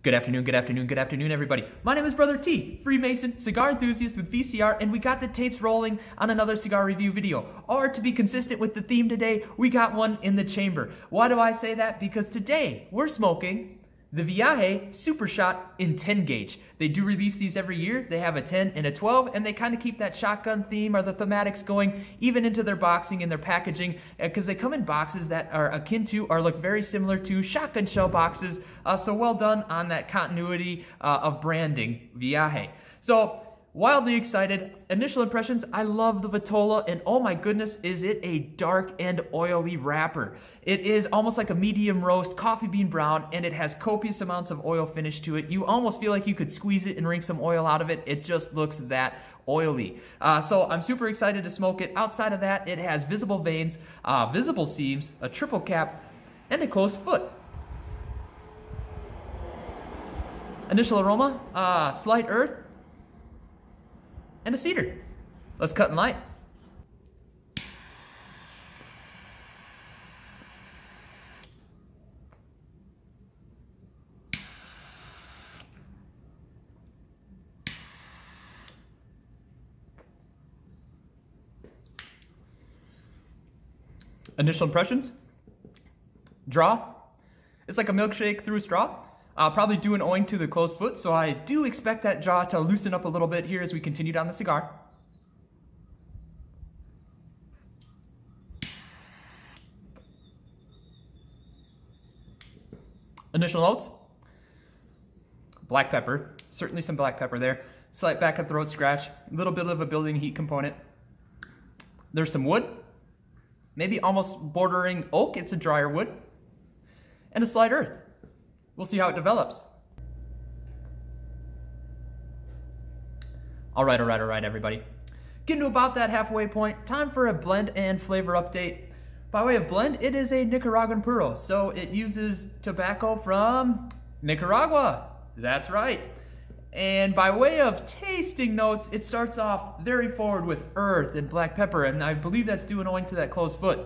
Good afternoon, good afternoon, good afternoon, everybody. My name is Brother T, Freemason, cigar enthusiast with VCR, and we got the tapes rolling on another cigar review video. Or to be consistent with the theme today, we got one in the chamber. Why do I say that? Because today we're smoking the Viaje Super Shot in 10 gauge. They do release these every year. They have a 10 and a 12, and they kind of keep that shotgun theme or the thematics going even into their boxing and their packaging, because they come in boxes that are akin to or look very similar to shotgun shell boxes. So well done on that continuity of branding, Viaje. So wildly excited. Initial impressions, I love the Vitola, and oh my goodness, is it a dark and oily wrapper. It is almost like a medium roast coffee bean brown, and it has copious amounts of oil finish to it. You almost feel like you could squeeze it and wring some oil out of it. It just looks that oily. So I'm super excited to smoke it. Outside of that, it has visible veins, visible seams, a triple cap, and a closed foot. Initial aroma, slight earth, and a cedar. Let's cut and light. Initial impressions. Draw. It's like a milkshake through a straw. Probably due an owing to the closed foot, so I do expect that jaw to loosen up a little bit here as we continue down the cigar. Initial notes. Black pepper. Certainly some black pepper there. Slight back and throat scratch. A little bit of a building heat component. There's some wood. Maybe almost bordering oak. It's a drier wood. And a slight earth. We'll see how it develops. All right, everybody. Getting to about that halfway point, time for a blend and flavor update. By way of blend, it is a Nicaraguan puro, so it uses tobacco from Nicaragua. That's right. And by way of tasting notes, it starts off very forward with earth and black pepper, and I believe that's due and owing to that closed foot.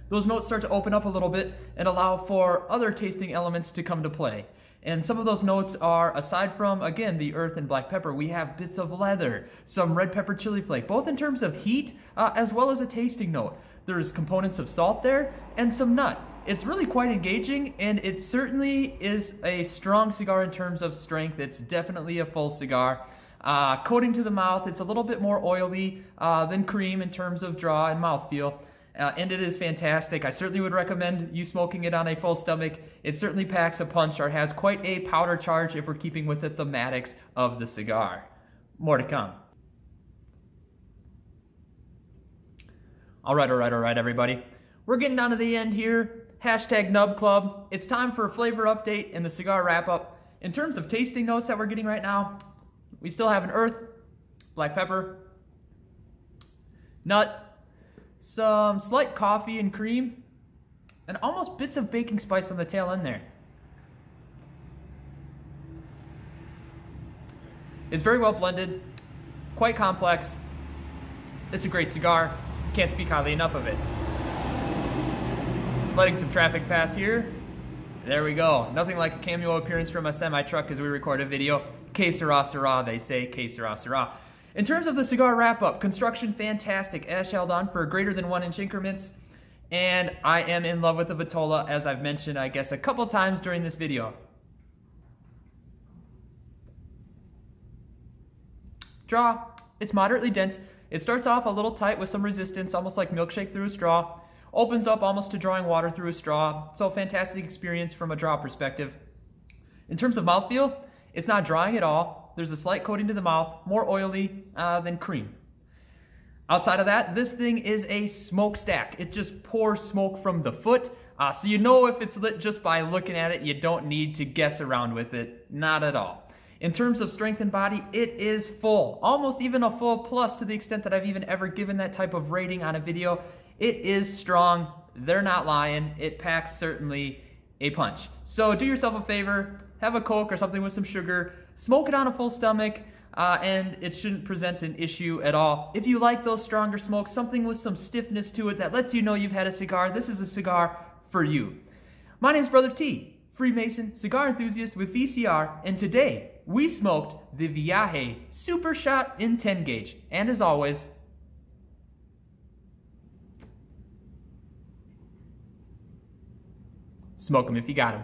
Those notes start to open up a little bit and allow for other tasting elements to come to play. And some of those notes are, aside from, again, the earth and black pepper, we have bits of leather, some red pepper chili flake, both in terms of heat as well as a tasting note. There's components of salt there and some nut. It's really quite engaging, and it certainly is a strong cigar in terms of strength. It's definitely a full cigar. Coating to the mouth, it's a little bit more oily than cream in terms of draw and mouthfeel. And it is fantastic. I certainly would recommend you smoking it on a full stomach. It certainly packs a punch or has quite a powder charge if we're keeping with the thematics of the cigar. More to come. All right, everybody. We're getting down to the end here. Hashtag Nub Club. It's time for a flavor update and the cigar wrap up. In terms of tasting notes that we're getting right now, we still have an earth, black pepper, nut, some slight coffee and cream, and almost bits of baking spice on the tail end there. It's very well blended, quite complex. It's a great cigar. Can't speak highly enough of it. Letting some traffic pass here. There we go. Nothing like a cameo appearance from a semi-truck as we record a video. Que sera, sera, they say. Que sera, sera. In terms of the cigar wrap-up, construction fantastic, ash held on for greater than 1 inch increments, and I am in love with the Vitola, as I've mentioned, I guess, a couple times during this video. Draw, it's moderately dense. It starts off a little tight with some resistance, almost like milkshake through a straw. Opens up almost to drawing water through a straw, so fantastic experience from a draw perspective. In terms of mouthfeel, it's not drying at all. There's a slight coating to the mouth, more oily than cream. Outside of that, this thing is a smokestack. It just pours smoke from the foot. So you know if it's lit just by looking at it. You don't need to guess around with it. Not at all. In terms of strength and body, it is full. Almost even a full plus to the extent that I've even ever given that type of rating on a video. It is strong. They're not lying. It packs certainly a punch. So do yourself a favor. Have a Coke or something with some sugar. Smoke it on a full stomach, and it shouldn't present an issue at all. If you like those stronger smokes, something with some stiffness to it that lets you know you've had a cigar, this is a cigar for you. My name's Brother T, Freemason, cigar enthusiast with VCR, and today we smoked the Viaje Super Shot in 10 gauge. And as always, smoke 'em if you got 'em.